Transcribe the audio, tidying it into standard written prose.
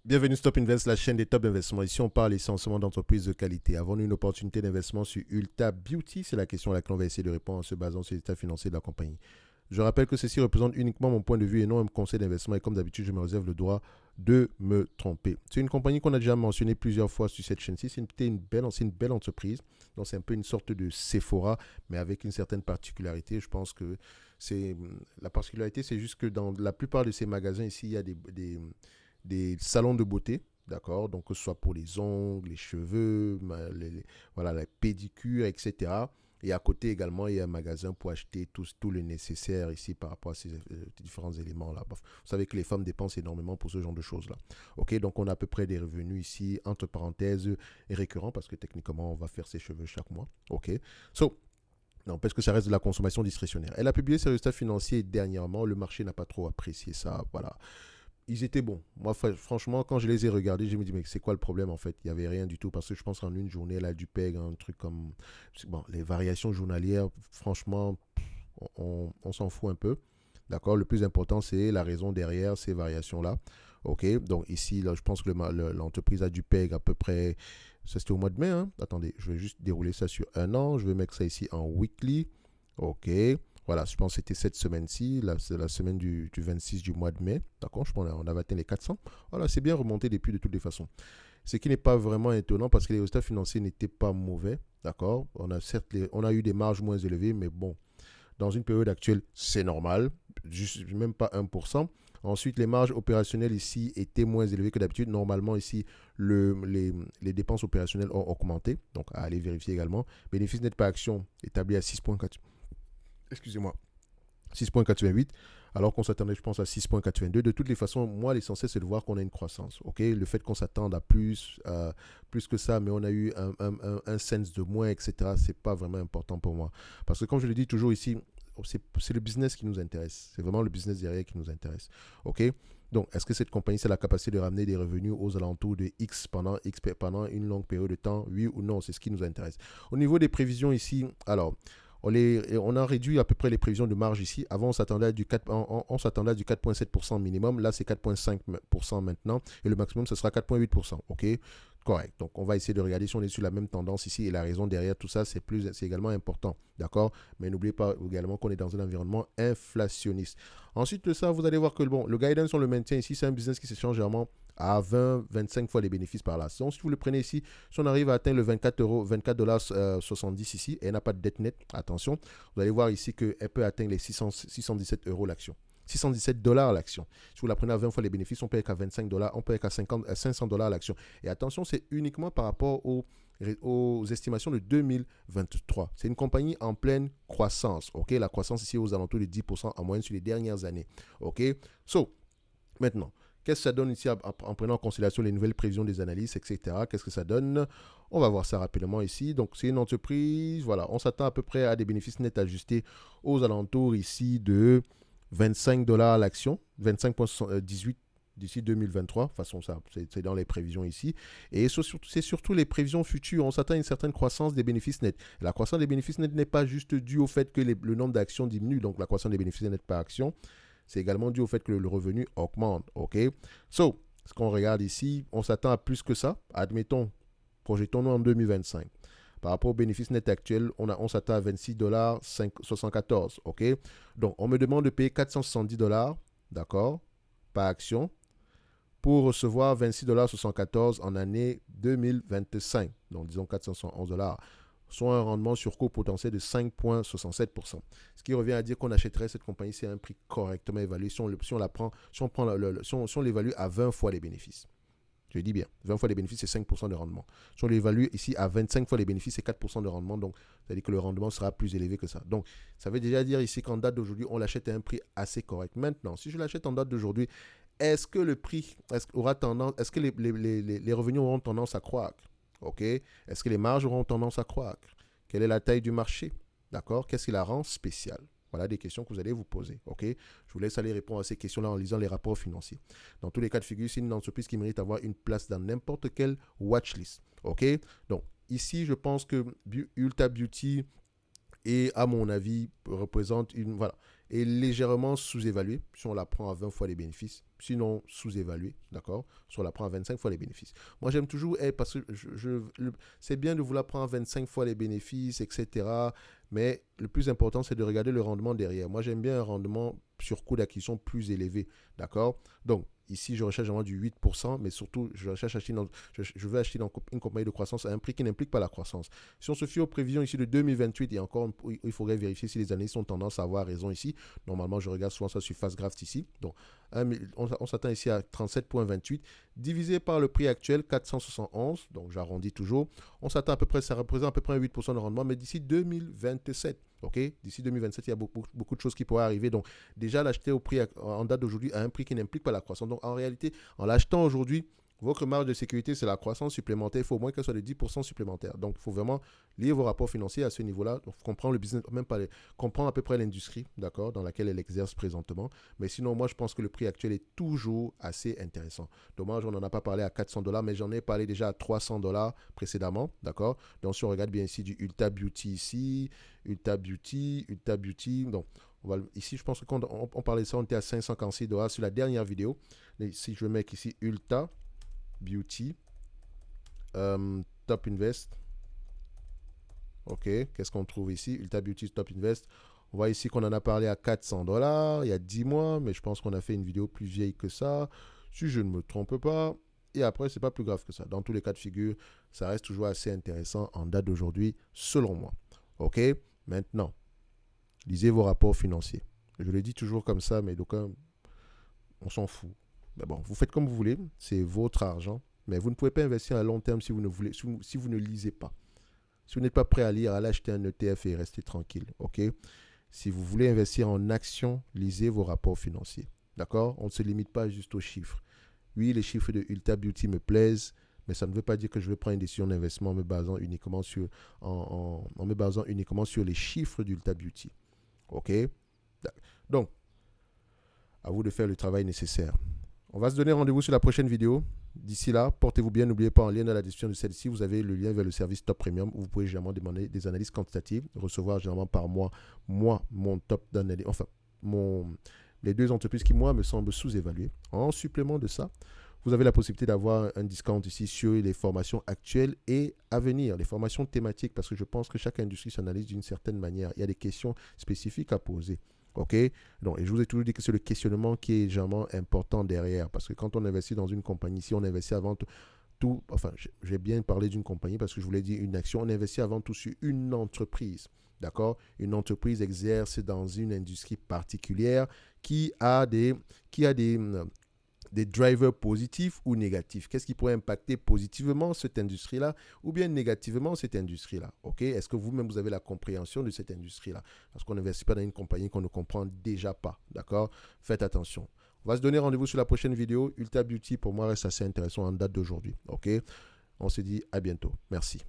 Bienvenue Stop Invest, la chaîne des top investissements. Ici, on parle essentiellement d'entreprises de qualité. Avons-nous une opportunité d'investissement sur Ulta Beauty? C'est la question à laquelle on va essayer de répondre en se basant sur l'état financier de la compagnie. Je rappelle que ceci représente uniquement mon point de vue et non un conseil d'investissement. Et comme d'habitude, je me réserve le droit de me tromper. C'est une compagnie qu'on a déjà mentionné plusieurs fois sur cette chaîne-ci. C'est une belle entreprise. Donc, c'est un peu une sorte de Sephora, mais avec une certaine particularité. Je pense que c'est la particularité, c'est juste que dans la plupart de ces magasins ici, il y a des salons de beauté, d'accord? Donc, que ce soit pour les ongles, les cheveux, voilà, la pédicure, etc. Et à côté également, il y a un magasin pour acheter tout le nécessaire ici par rapport à ces différents éléments-là. Vous savez que les femmes dépensent énormément pour ce genre de choses-là. OK, donc on a à peu près des revenus ici, entre parenthèses, récurrents, parce que techniquement, on va faire ses cheveux chaque mois. OK, so, non, parce que ça reste de la consommation discrétionnaire. Elle a publié ses résultats financiers dernièrement. Le marché n'a pas trop apprécié ça. Voilà, ils étaient bons. Moi, franchement, quand je les ai regardés, je me dis, mais c'est quoi le problème en fait? Il n'y avait rien du tout parce que je pense qu'en une journée, elle a dû payer un truc comme. Bon, les variations journalières, franchement, on s'en fout un peu. D'accord. Le plus important, c'est la raison derrière ces variations-là. OK. Donc ici, là, je pense que l'entreprise a dû payer à peu près. Ça, c'était au mois de mai. Hein. Attendez, je vais juste dérouler ça sur un an. Je vais mettre ça ici en weekly. OK. Voilà, je pense que c'était cette semaine-ci, c'est la semaine du 26 du mois de mai. D'accord, je pense qu'on avait atteint les 400. Voilà, c'est bien remonté depuis de toutes les façons. Ce qui n'est pas vraiment étonnant parce que les résultats financiers n'étaient pas mauvais. D'accord, on a certes on a eu des marges moins élevées, mais bon, dans une période actuelle, c'est normal, juste, même pas 1%. Ensuite, les marges opérationnelles ici étaient moins élevées que d'habitude. Normalement, ici, les dépenses opérationnelles ont augmenté. Donc, à aller vérifier également. Bénéfice net par action établi à 6,4. Excusez-moi. 6,88, alors qu'on s'attendait, je pense, à 6,82. De toutes les façons, moi, l'essentiel, c'est de voir qu'on a une croissance. Okay, le fait qu'on s'attende à plus que ça, mais on a eu un sens de moins, etc., c'est pas vraiment important pour moi. Parce que, comme je le dis toujours ici, c'est le business qui nous intéresse. C'est vraiment le business derrière qui nous intéresse. OK? Donc, est-ce que cette compagnie, c'est la capacité de ramener des revenus aux alentours de X pendant une longue période de temps? Oui ou non? C'est ce qui nous intéresse. Au niveau des prévisions ici, alors, on a réduit à peu près les prévisions de marge ici. Avant, on s'attendait à du 4,7% minimum. Là, c'est 4,5% maintenant. Et le maximum, ce sera 4,8%. OK? Correct. Donc, on va essayer de regarder si on est sur la même tendance ici. Et la raison derrière tout ça, c'est également important. D'accord? Mais n'oubliez pas également qu'on est dans un environnement inflationniste. Ensuite de ça, vous allez voir que le guidance, on le maintient ici. C'est un business qui s'échange généralement à 20, 25 fois les bénéfices par là. Donc, si vous le prenez ici, si on arrive à atteindre le 24 euros, 24,70 ici, et elle n'a pas de dette nette, attention, vous allez voir ici qu'elle peut atteindre les 617 euros l'action. 617 dollars l'action. Si vous la prenez à 20 fois les bénéfices, on paye qu'à 25 dollars, on paye qu'à 500 dollars l'action. Et attention, c'est uniquement par rapport aux estimations de 2023. C'est une compagnie en pleine croissance. Ok, la croissance ici aux alentours de 10% en moyenne sur les dernières années. Ok, so, maintenant, qu'est-ce que ça donne ici en prenant en considération les nouvelles prévisions des analystes, etc. Qu'est-ce que ça donne? On va voir ça rapidement ici. Donc, c'est une entreprise, voilà, on s'attend à peu près à des bénéfices nets ajustés aux alentours ici de 25 dollars l'action, 25,18 d'ici 2023. De toute façon, ça, c'est dans les prévisions ici. Et c'est surtout les prévisions futures. On s'attend à une certaine croissance des bénéfices nets. La croissance des bénéfices nets n'est pas juste due au fait que le nombre d'actions diminue, donc la croissance des bénéfices nets par action. C'est également dû au fait que le revenu augmente. OK? So, ce qu'on regarde ici, on s'attend à plus que ça. Admettons, projetons-nous en 2025. Par rapport au bénéfice net actuel, on s'attend à 26,74 $. OK? Donc, on me demande de payer 470 $, d'accord, par action, pour recevoir 26,74 $ en année 2025. Donc, disons 411 $, soit un rendement sur coût potentiel de 5,67%. Ce qui revient à dire qu'on achèterait cette compagnie si à un prix correctement évalué, si on l'évalue à 20 fois les bénéfices. Je dis bien, 20 fois les bénéfices, c'est 5% de rendement. Si on l'évalue ici à 25 fois les bénéfices, c'est 4% de rendement. Donc, ça veut dire que le rendement sera plus élevé que ça. Donc, ça veut déjà dire ici qu'en date d'aujourd'hui, on l'achète à un prix assez correct. Maintenant, si je l'achète en date d'aujourd'hui, est-ce que le prix aura tendance, est-ce que les revenus auront tendance à croître? OK? Est-ce que les marges auront tendance à croître? Quelle est la taille du marché? D'accord? Qu'est-ce qui la rend spéciale? Voilà des questions que vous allez vous poser. OK? Je vous laisse aller répondre à ces questions-là en lisant les rapports financiers. Dans tous les cas de figure, c'est une entreprise qui mérite d'avoir une place dans n'importe quelle watchlist. OK? Donc, ici, je pense que Ulta Beauty et à mon avis représente est légèrement sous-évaluée si on la prend à 20 fois les bénéfices, sinon sous-évaluée, d'accord, si on la prend à 25 fois les bénéfices. Moi, j'aime toujours, parce que c'est bien de vouloir prendre 25 fois les bénéfices, etc., mais le plus important, c'est de regarder le rendement derrière. Moi, j'aime bien un rendement sur coût d'acquisition plus élevé, d'accord. Donc, ici, je recherche vraiment du 8%, mais surtout, je veux acheter dans une compagnie de croissance à un prix qui n'implique pas la croissance. Si on se fie aux prévisions ici de 2028, et encore, il faudrait vérifier si les analystes ont tendance à avoir raison ici. Normalement, je regarde souvent ça sur Fastgraph ici. Donc, on s'attend ici à 37,28 divisé par le prix actuel, 471. Donc, j'arrondis toujours. On s'attend à peu près, ça représente à peu près un 8% de rendement, mais d'ici 2027. OK, d'ici 2027, il y a beaucoup de choses qui pourraient arriver. Donc, déjà, l'acheter au prix en date d'aujourd'hui à un prix qui n'implique pas la croissance. Donc, en réalité, en l'achetant aujourd'hui, votre marge de sécurité, c'est la croissance supplémentaire. Il faut au moins qu'elle soit de 10% supplémentaire. Donc, il faut vraiment lire vos rapports financiers à ce niveau-là. Donc, comprendre le business, même pas comprendre à peu près l'industrie, d'accord, dans laquelle elle exerce présentement. Mais sinon, moi, je pense que le prix actuel est toujours assez intéressant. Dommage, on n'en a pas parlé à 400$, mais j'en ai parlé déjà à 300$ précédemment, d'accord. Donc, si on regarde bien ici du Ulta Beauty ici, Ulta Beauty. Donc, ici, je pense que quand on parlait de ça, on était à 546$ sur la dernière vidéo. Et si je mets ici Ulta Beauty, Top Invest. Ok, qu'est-ce qu'on trouve ici? Ulta Beauty, Top Invest. On voit ici qu'on en a parlé à 400$ il y a 10 mois, mais je pense qu'on a fait une vidéo plus vieille que ça, si je ne me trompe pas. Et après, c'est pas plus grave que ça. Dans tous les cas de figure, ça reste toujours assez intéressant en date d'aujourd'hui, selon moi. Ok, maintenant, lisez vos rapports financiers. Je le dis toujours comme ça, mais donc, on s'en fout. Mais bon, vous faites comme vous voulez, c'est votre argent, mais vous ne pouvez pas investir à long terme si vous ne lisez pas. Si vous n'êtes pas prêt à lire, allez acheter un ETF et restez tranquille, ok? Si vous voulez investir en actions, lisez vos rapports financiers, d'accord? On ne se limite pas juste aux chiffres. Oui, les chiffres de Ulta Beauty me plaisent, mais ça ne veut pas dire que je vais prendre une décision d'investissement en me basant uniquement sur les chiffres d'Ulta Beauty, ok? Donc, à vous de faire le travail nécessaire. On va se donner rendez-vous sur la prochaine vidéo. D'ici là, portez-vous bien. N'oubliez pas, en lien dans la description de celle-ci, vous avez le lien vers le service Top Premium où vous pouvez généralement demander des analyses quantitatives, recevoir généralement par mois, mon top d'analyse, enfin, les deux entreprises qui, moi, me semblent sous-évaluées. En supplément de ça, vous avez la possibilité d'avoir un discount ici sur les formations actuelles et à venir, les formations thématiques, parce que je pense que chaque industrie s'analyse d'une certaine manière. Il y a des questions spécifiques à poser. OK? Donc, et je vous ai toujours dit que c'est le questionnement qui est généralement important derrière. Parce que quand on investit dans une compagnie, si on investit avant tout, enfin, j'ai bien parlé d'une compagnie parce que je voulais dire une action, on investit avant tout sur une entreprise. D'accord? Une entreprise exerce dans une industrie particulière qui a des drivers positifs ou négatifs. Qu'est-ce qui pourrait impacter positivement cette industrie-là ou bien négativement cette industrie-là? Ok? Est-ce que vous-même, vous avez la compréhension de cette industrie-là? Parce qu'on n'investit pas dans une compagnie qu'on ne comprend déjà pas. D'accord? Faites attention. On va se donner rendez-vous sur la prochaine vidéo. Ulta Beauty, pour moi, reste assez intéressant en date d'aujourd'hui. Ok? On se dit à bientôt. Merci.